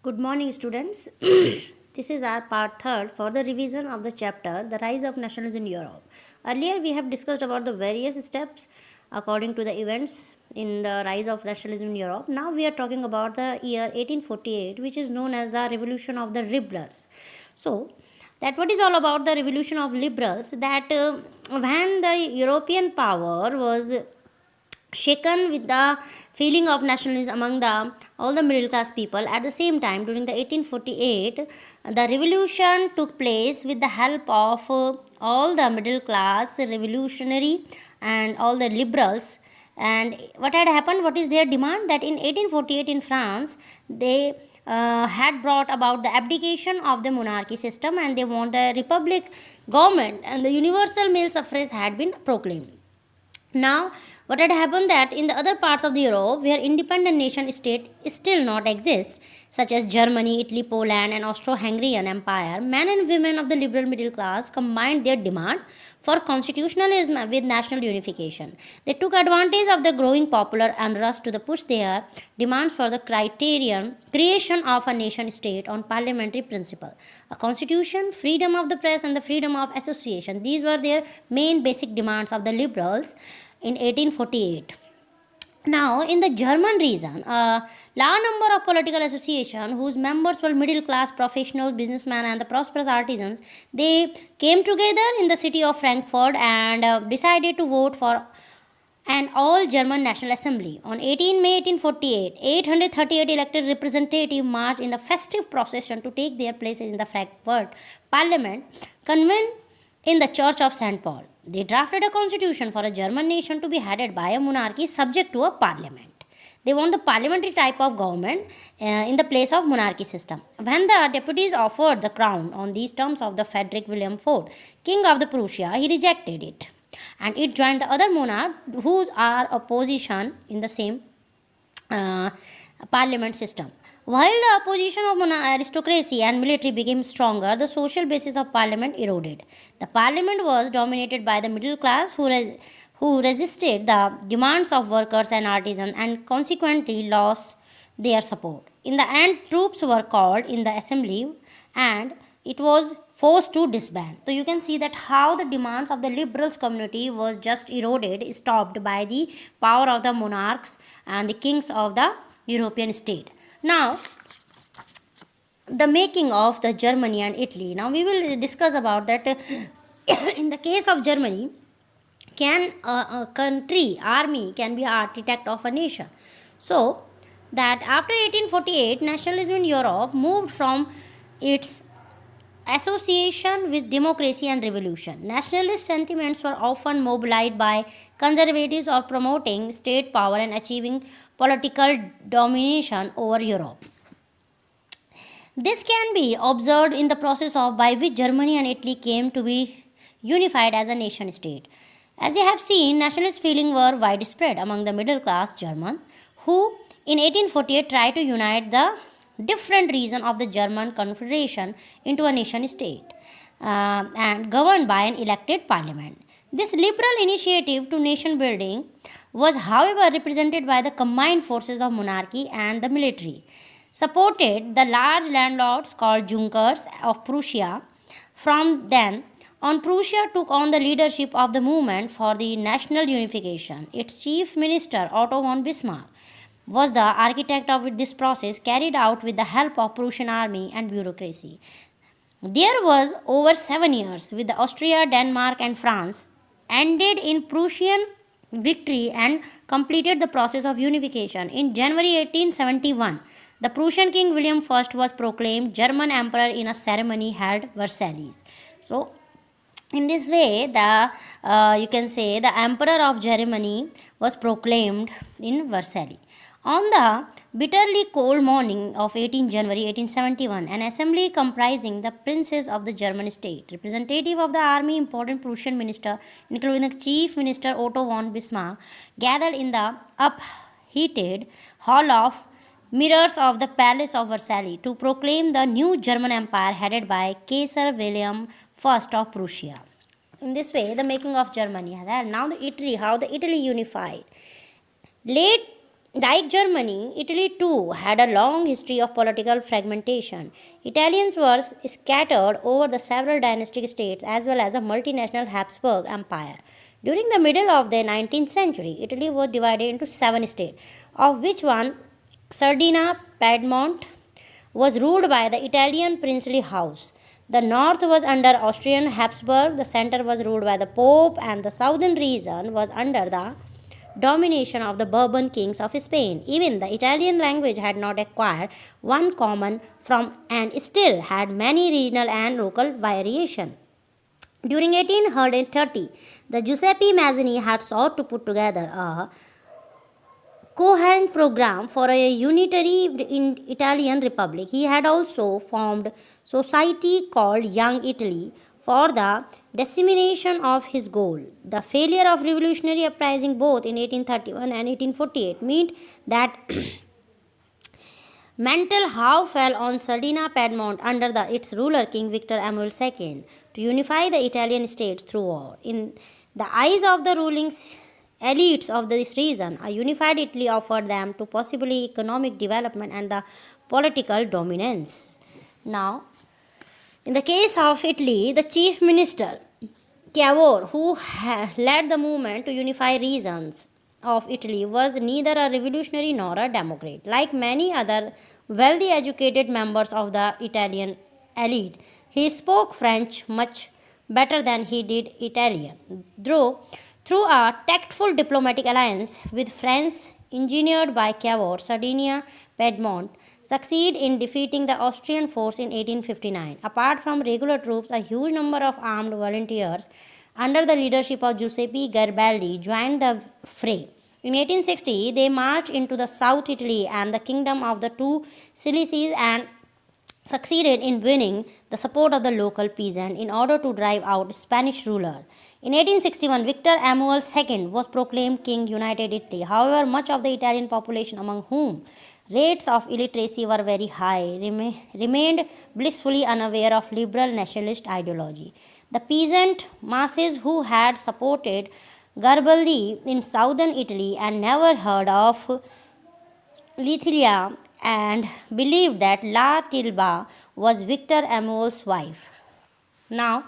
Good morning, students. This is our part third for the revision of the chapter The Rise of Nationalism in Europe. Earlier, we have discussed about the various steps according to the events in the rise of nationalism in Europe. Now, we are talking about the year 1848, which is known as the Revolution of the Liberals. So, that what is all about the revolution of liberals, that when the European power was shaken with the feeling of nationalism among the all the middle class people. At the same time, during the 1848, the revolution took place with the help of all the middle class revolutionary and all the liberals. And what had happened, what is their demand, that in 1848 in France they had brought about the abdication of the monarchy system, and they want the republic government, and the universal male suffrage had been proclaimed. Now, what had happened that in the other parts of the Europe where independent nation state still not exist, such as Germany, Italy, Poland, and Austro-Hungarian Empire, men and women of the liberal middle class combined their demand for constitutionalism with national unification. They took advantage of the growing popular unrest to push their demands for the creation of a nation state on parliamentary principle, a constitution, freedom of the press, and the freedom of association. These were their main basic demands of the liberals in 1848. Now, in the German region, a large number of political associations whose members were middle class professionals, businessmen, and the prosperous artisans, they came together in the city of Frankfurt and decided to vote for an all German National Assembly. On 18 May 1848, 838 elected representatives marched in a festive procession to take their places in the Frankfurt Parliament, convened in the Church of St. Paul. They drafted a constitution for a German nation to be headed by a monarchy subject to a parliament. They want the parliamentary type of government in the place of monarchy system. When the deputies offered the crown on these terms of the Frederick William IV, King of the Prussia, he rejected it, and it joined the other monarchs who are opposition in the same uh, parliament system. While the opposition of aristocracy and military became stronger, the social basis of parliament eroded. The parliament was dominated by the middle class who resisted the demands of workers and artisans and consequently lost their support. In the end, troops were called in the assembly and it was forced to disband. So you can see that how the demands of the liberals community was just eroded, stopped by the power of the monarchs and the kings of the European state. Now, the making of the Germany and Italy. Now we will discuss about that. In the case of Germany, can a country army can be architect of a nation. So that after 1848, nationalism in Europe moved from its association with democracy and revolution. Nationalist sentiments were often mobilized by conservatives or promoting state power and achieving political domination over Europe. This can be observed in the process of by which Germany and Italy came to be unified as a nation state. As you have seen, nationalist feelings were widespread among the middle class German, who in 1848 tried to unite the different regions of the German Confederation into a nation state and governed by an elected parliament. This liberal initiative to nation building was, however, represented by the combined forces of monarchy and the military, supported the large landlords called Junkers of Prussia. From then on, Prussia took on the leadership of the movement for the national unification. Its chief minister, Otto von Bismarck, was the architect of this process, carried out with the help of Prussian army and bureaucracy. There was over 7 years with Austria, Denmark, and France, ended in Prussian victory and completed the process of unification. In January 1871, the Prussian King William I was proclaimed German Emperor in a ceremony held Versailles. So, in this way, the you can say the Emperor of Germany was proclaimed in Versailles. On the bitterly cold morning of 18 January 1871, an assembly comprising the princes of the German state, representative of the army, important Prussian minister, including the chief minister Otto von Bismarck, gathered in the upheated hall of mirrors of the Palace of Versailles to proclaim the new German Empire headed by Kaiser William I of Prussia. In this way, the making of Germany. Now the Italy, how the Italy unified. Late Like Germany, Italy too had a long history of political fragmentation. Italians were scattered over the several dynastic states as well as a multinational Habsburg Empire. During the middle of the 19th century, Italy was divided into seven states, of which one, Sardinia, Piedmont, was ruled by the Italian princely house. The north was under Austrian Habsburg, the center was ruled by the Pope, and the southern region was under the domination of the Bourbon kings of Spain. Even the Italian language had not acquired one common from and still had many regional and local variation. During 1830, the Giuseppe Mazzini had sought to put together a coherent program for a unitary Italian republic. He had also formed society called Young Italy for the dissemination of his goal. The failure of revolutionary uprising both in 1831 and 1848 meant that Mental how fell on Sardinia Piedmont under its ruler King Victor Emmanuel II to unify the Italian states through war. In the eyes of the ruling elites of this region, a unified Italy offered them to possibly economic development and the political dominance. Now, in the case of Italy, the chief minister Cavour, who led the movement to unify regions of Italy, was neither a revolutionary nor a democrat. Like many other wealthy educated members of the Italian elite, he spoke French much better than he did Italian. Through a tactful diplomatic alliance with France engineered by Cavour, Sardinia, Piedmont, succeed in defeating the Austrian force in 1859. Apart from regular troops, a huge number of armed volunteers under the leadership of Giuseppe Garibaldi joined the fray. In 1860, they marched into the South Italy and the kingdom of the two Sicilies and succeeded in winning the support of the local peasant in order to drive out Spanish ruler. In 1861, Victor Emmanuel II was proclaimed King United Italy. However, much of the Italian population, among whom rates of illiteracy were very high, remained blissfully unaware of liberal nationalist ideology. The peasant masses who had supported Garibaldi in southern Italy and never heard of Lithilia and believed that La Tilba was Victor Emmanuel's wife. Now,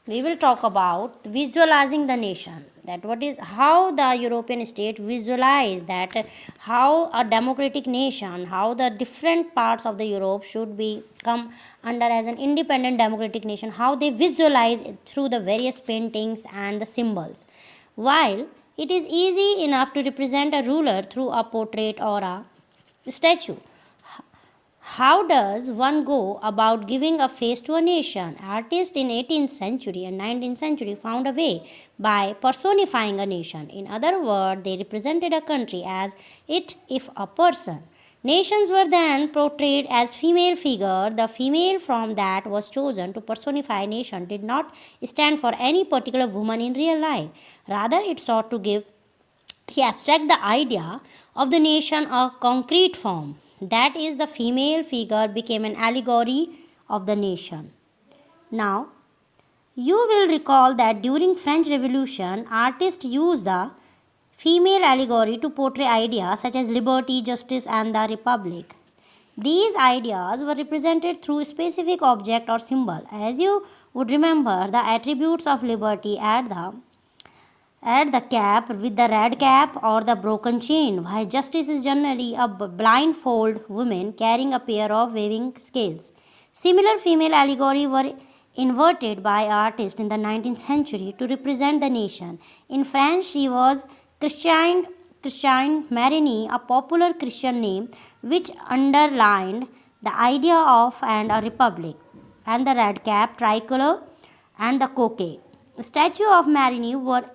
we will talk about visualizing the nation, that what is how the European state visualize that how a democratic nation, how the different parts of the Europe should be come under as an independent democratic nation, how they visualize it through the various paintings and the symbols. While it is easy enough to represent a ruler through a portrait or a statue, how does one go about giving a face to a nation? Artists in 18th century and 19th century found a way by personifying a nation. In other words, they represented a country as it if a person. Nations were then portrayed as female figure. The female from that was chosen to personify a nation did not stand for any particular woman in real life. Rather, it sought to give he abstract the idea of the nation a concrete form. That is, the female figure became an allegory of the nation. Now, you will recall that during French Revolution, artists used the female allegory to portray ideas such as liberty, justice, and the republic. These ideas were represented through a specific object or symbol. As you would remember, the attributes of liberty at the cap with the red cap or the broken chain, while justice is generally a blindfold woman carrying a pair of waving scales. Similar female allegory were inverted by artists in the 19th century to represent the nation. In France, she was Christine Marini, a popular Christian name which underlined the idea of and a republic, and the red cap, tricolor, and the cockade. Statue of Marini were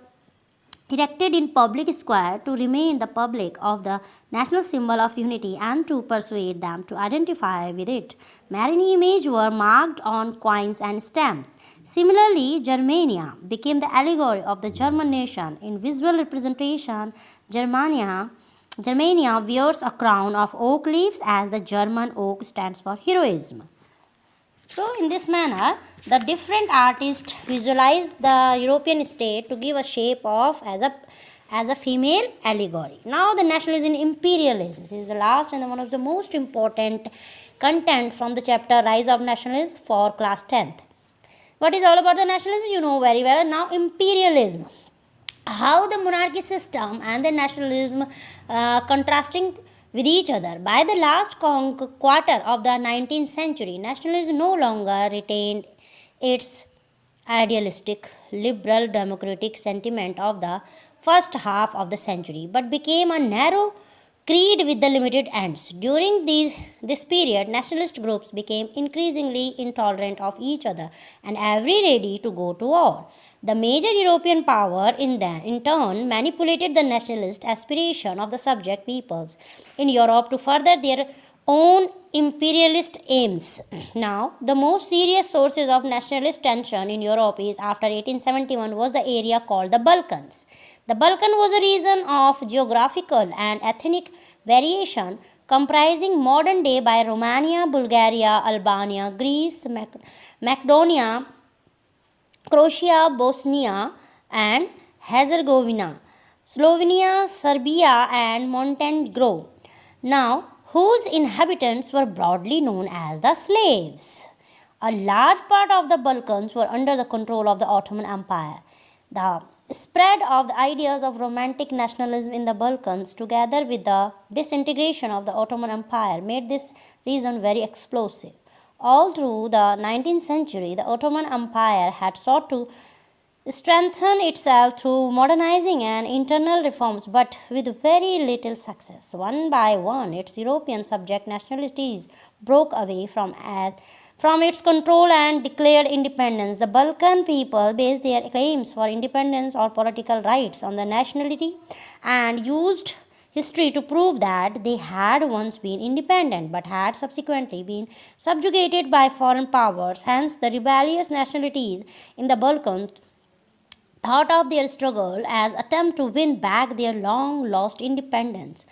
erected in public square to remind the public of the national symbol of unity and to persuade them to identify with it. Marini images were marked on coins and stamps. Similarly, Germania became the allegory of the German nation. In visual representation, Germania wears a crown of oak leaves as the German oak stands for heroism. So, in this manner, the different artists visualize the European state to give a shape of as a female allegory. Now the nationalism imperialism. This is the last and one of the most important content from the chapter Rise of Nationalism for class 10th. What is all about the nationalism? You know very well. Now imperialism. How the monarchy system and the nationalism contrasting with each other. By the last quarter of the 19th century, nationalism no longer retained its idealistic, liberal, democratic sentiment of the first half of the century, but became a narrow creed with the limited ends. During this period, nationalist groups became increasingly intolerant of each other and every ready to go to war. The major European power in turn manipulated the nationalist aspiration of the subject peoples in Europe to further their own imperialist aims. Now, the most serious sources of nationalist tension in Europe is after 1871 was the area called the Balkans. The Balkan was a region of geographical and ethnic variation comprising modern day by Romania, Bulgaria, Albania, Greece, Macedonia, Croatia, Bosnia and Herzegovina, Slovenia, Serbia and Montenegro. Now, whose inhabitants were broadly known as the slaves. A large part of the Balkans were under the control of the Ottoman Empire. The spread of the ideas of romantic nationalism in the Balkans, together with the disintegration of the Ottoman Empire, made this region very explosive. All through the 19th century, the Ottoman Empire had sought to strengthen itself through modernizing and internal reforms, but with very little success. One by one, its European subject nationalities broke away from its control and declared independence. The Balkan people based their claims for independence or political rights on the nationality and used history to prove that they had once been independent but had subsequently been subjugated by foreign powers. Hence, the rebellious nationalities in the Balkans thought of their struggle as attempt to win back their long lost independence.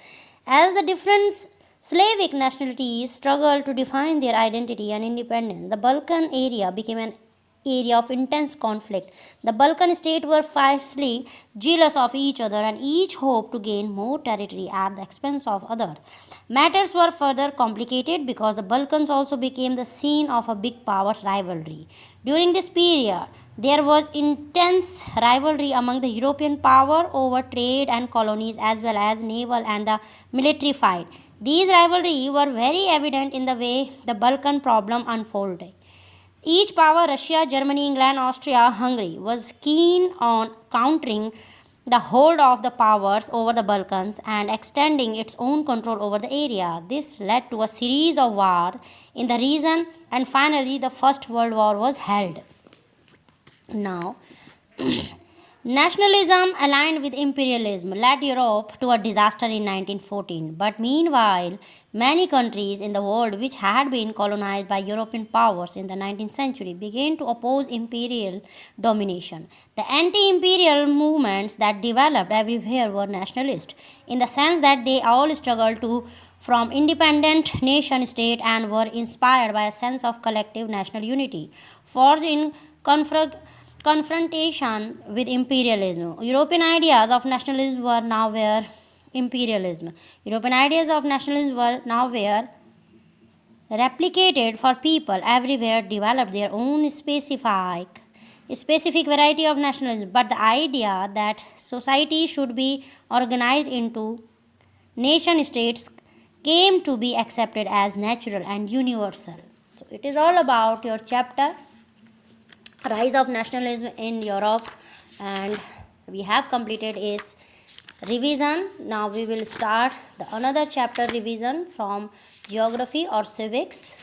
As the different Slavic nationalities struggled to define their identity and independence, the Balkan area became an area of intense conflict. The Balkan states were fiercely jealous of each other and each hoped to gain more territory at the expense of other. Matters were further complicated because the Balkans also became the scene of a big power rivalry. During this period, there was intense rivalry among the European power over trade and colonies as well as naval and the military fight. These rivalries were very evident in the way the Balkan problem unfolded. Each power, Russia, Germany, England, Austria, Hungary, was keen on countering the hold of the powers over the Balkans and extending its own control over the area. This led to a series of wars in the region, and finally, the First World War was held. Now, nationalism aligned with imperialism led Europe to a disaster in 1914. But meanwhile, many countries in the world which had been colonized by European powers in the 19th century began to oppose imperial domination. The anti-imperial movements that developed everywhere were nationalist, in the sense that they all struggled to from independent nation state and were inspired by a sense of collective national unity, forged in confrontation with imperialism. European ideas of nationalism were now where imperialism. European ideas of nationalism were now where replicated for people everywhere developed their own specific variety of nationalism. But the idea that society should be organized into nation states came to be accepted as natural and universal. So it is all about your chapter Rise of Nationalism in Europe, and we have completed its revision. Now we will start the another chapter revision from geography or civics.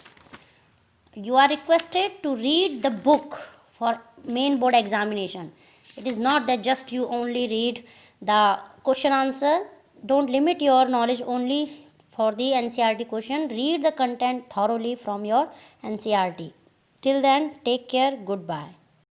You are requested to read the book for main board examination. It is not that just you only read the question answer. Don't limit your knowledge only for the NCERT question. Read the content thoroughly from your NCERT. Till then, take care. Goodbye.